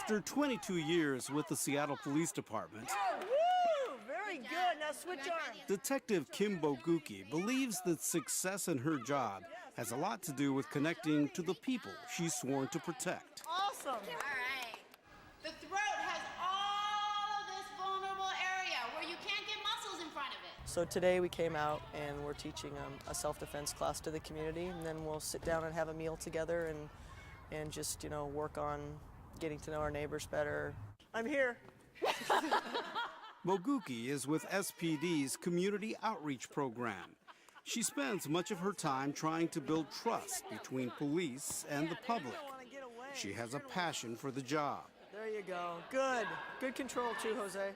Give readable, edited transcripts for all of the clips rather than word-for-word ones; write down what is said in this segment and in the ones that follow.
After 22 years with the Seattle Police Department, Very good. Now switch arms. Detective Kim Boguki believes that success in her job has a lot to do with connecting to the people she's sworn to protect. Awesome. All right. The throat has all of this vulnerable area where you can't get muscles in front of it. So today we came out and we're teaching a self-defense class to the community, and then we'll sit down and have a meal together and just, you know, work on getting to know our neighbors better. I'm here. Boguki is with SPD's Community Outreach Program. She spends much of her time trying to build trust between police and the public. She has a passion for the job. There you go. Good. Good control too, Jose.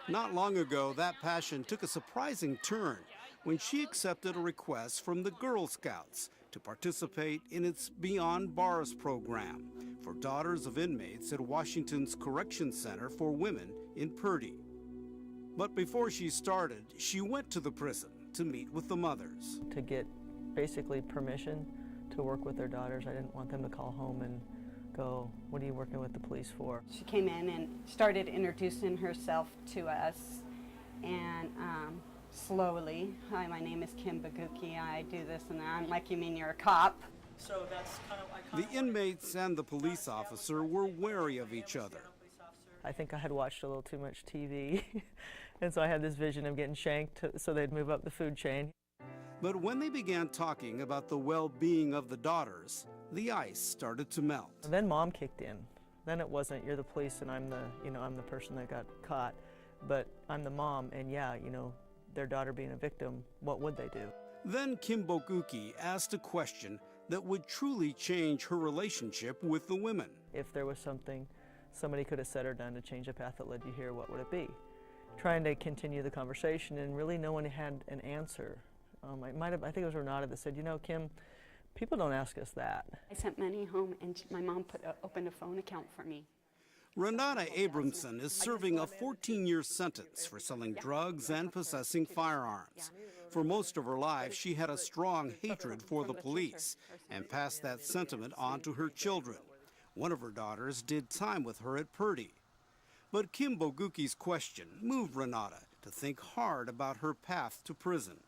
Not long ago, that passion took a surprising turn when she accepted a request from the Girl Scouts to participate in its Beyond Bars program for daughters of inmates at Washington's Correction Center for Women in Purdy. But before she started, she went to the prison to meet with the mothers. To get basically permission to work with their daughters. I didn't want them to call home and go, what are you working with the police for? She came in and started introducing herself to us, and slowly, hi, my name is Kim Boguki, I do this and that. I'm like, you mean you're a cop? So that's kind of... The inmates and the police officer were wary of each other. I think I had watched a little too much TV, and so I had this vision of getting shanked so they'd move up the food chain. But when they began talking about the well-being of the daughters, the ice started to melt. And then Mom kicked in. Then it wasn't, you're the police and I'm the person that got caught, but I'm the mom, and yeah, you know, their daughter being a victim, what would they do? Then Kim Boguki asked a question that would truly change her relationship with the women. If there was something somebody could have said or done to change the path that led you here, what would it be? Trying to continue the conversation, and really no one had an answer. I think it was Renata that said, you know, Kim, people don't ask us that. I sent money home, and my mom opened a phone account for me. Renata Abramson is serving a 14-year sentence for selling drugs and possessing firearms. For most of her life, she had a strong hatred for the police and passed that sentiment on to her children. One of her daughters did time with her at Purdy. But Kim Boguki's question moved Renata to think hard about her path to prison.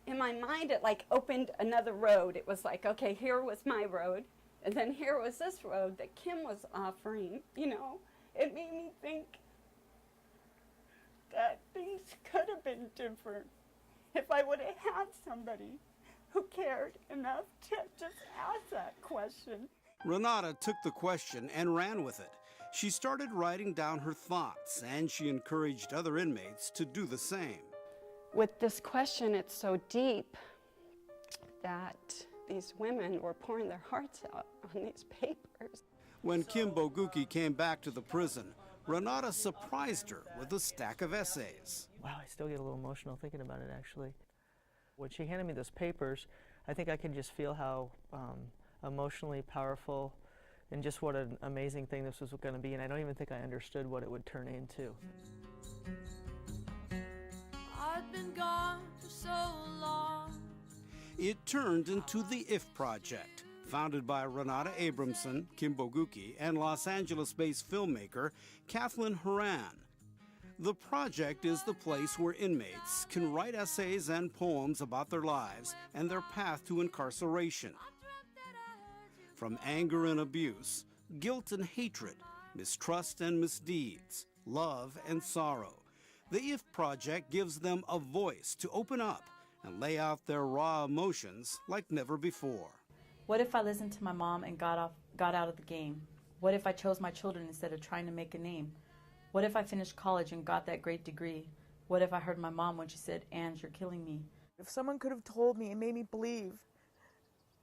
In my mind, it like opened another road. It was like, okay, here was my road, and then here was this road that Kim was offering, you know. It made me think that things could have been different if I would have had somebody who cared enough to just ask that question. Renata took the question and ran with it. She started writing down her thoughts, and she encouraged other inmates to do the same. With this question, it's so deep that these women were pouring their hearts out on these papers. When Kim Boguki came back to the prison, Renata surprised her with a stack of essays. Wow, I still get a little emotional thinking about it, actually. When she handed me those papers, I think I could just feel how emotionally powerful and just what an amazing thing this was going to be, and I don't even think I understood what it would turn into. I've been gone for so long. It turned into the IF Project, founded by Renata Abramson, Kim Boguki, and Los Angeles-based filmmaker Kathleen Horan. The project is the place where inmates can write essays and poems about their lives and their path to incarceration. From anger and abuse, guilt and hatred, mistrust and misdeeds, love and sorrow, the IF Project gives them a voice to open up and lay out their raw emotions like never before. What if I listened to my mom and got out of the game? What if I chose my children instead of trying to make a name? What if I finished college and got that great degree? What if I heard my mom when she said, "Ange, you're killing me"? If someone could have told me and made me believe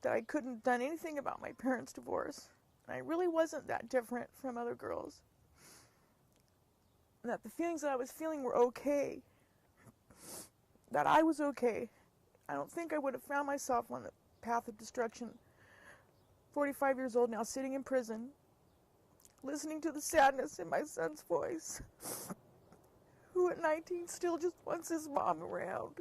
that I couldn't have done anything about my parents' divorce, and I really wasn't that different from other girls, and that the feelings that I was feeling were okay, that I was okay, I don't think I would have found myself on the path of destruction. 45 years old now, sitting in prison, listening to the sadness in my son's voice, who at 19 still just wants his mom around.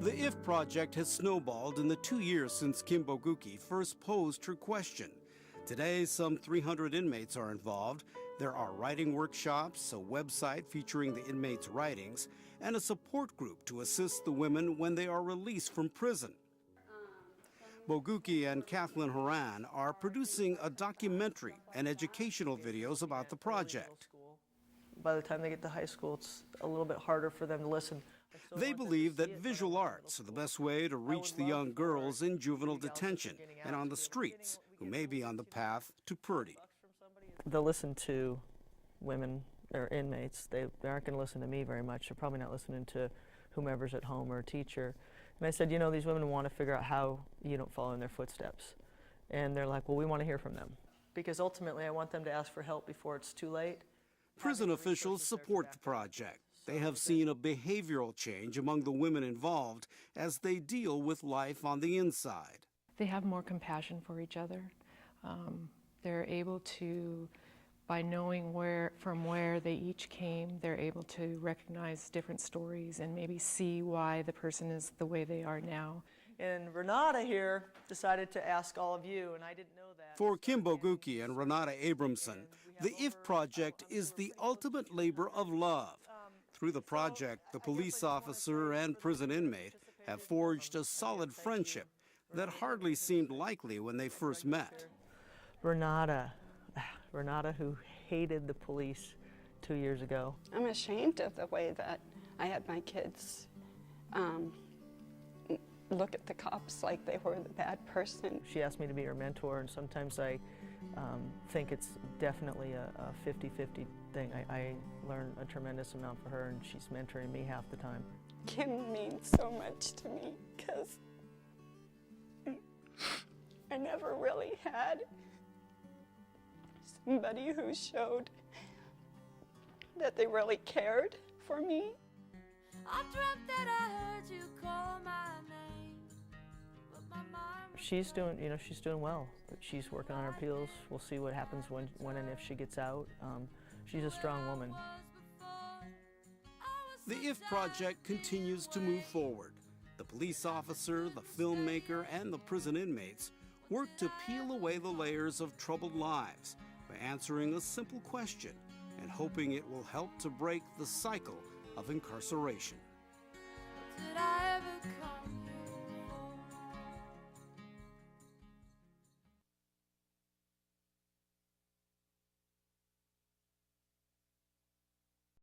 The IF Project has snowballed in the 2 years since Kim Boguki first posed her question. Today, some 300 inmates are involved. There are writing workshops, a website featuring the inmates' writings, and a support group to assist the women when they are released from prison. Boguki and Kathleen Horan are producing a documentary and educational videos about the project. By the time they get to high school, it's a little bit harder for them to listen. They believe that visual arts are the best way to reach the young girls in juvenile detention and on the streets who may be on the path to purdy. They'll listen to women or inmates. They aren't going to listen to me very much. They're probably not listening to whomever's at home or a teacher. And I said, you know, these women want to figure out how you don't follow in their footsteps. And they're like, well, we want to hear from them. Because ultimately, I want them to ask for help before it's too late. Prison officials support the project. They have seen a behavioral change among the women involved as they deal with life on the inside. They have more compassion for each other. They're able to, by knowing from where they each came, they're able to recognize different stories and maybe see why the person is the way they are now. And Renata here decided to ask all of you, and I didn't know that. For Kim Boguki and Renata Abramson, the IF Project is the ultimate labor of love. Through the project, the police officer and prison inmate have forged a solid friendship that hardly seemed likely when they first met. Renata, who hated the police 2 years ago. I'm ashamed of the way that I had my kids look at the cops like they were the bad person. She asked me to be her mentor, and sometimes I think it's definitely a 50-50 thing. I learn a tremendous amount from her, and she's mentoring me half the time. Kim means so much to me because I never really had somebody who showed that they really cared for me. I dreamt that I heard you call my name, but my mind She's doing, she's doing well. She's working on her appeals. We'll see what happens when and if she gets out. She's a strong woman. The IF Project continues to move forward. The police officer, the filmmaker, and the prison inmates work to peel away the layers of troubled lives by answering a simple question and hoping it will help to break the cycle of incarceration. did I ever come?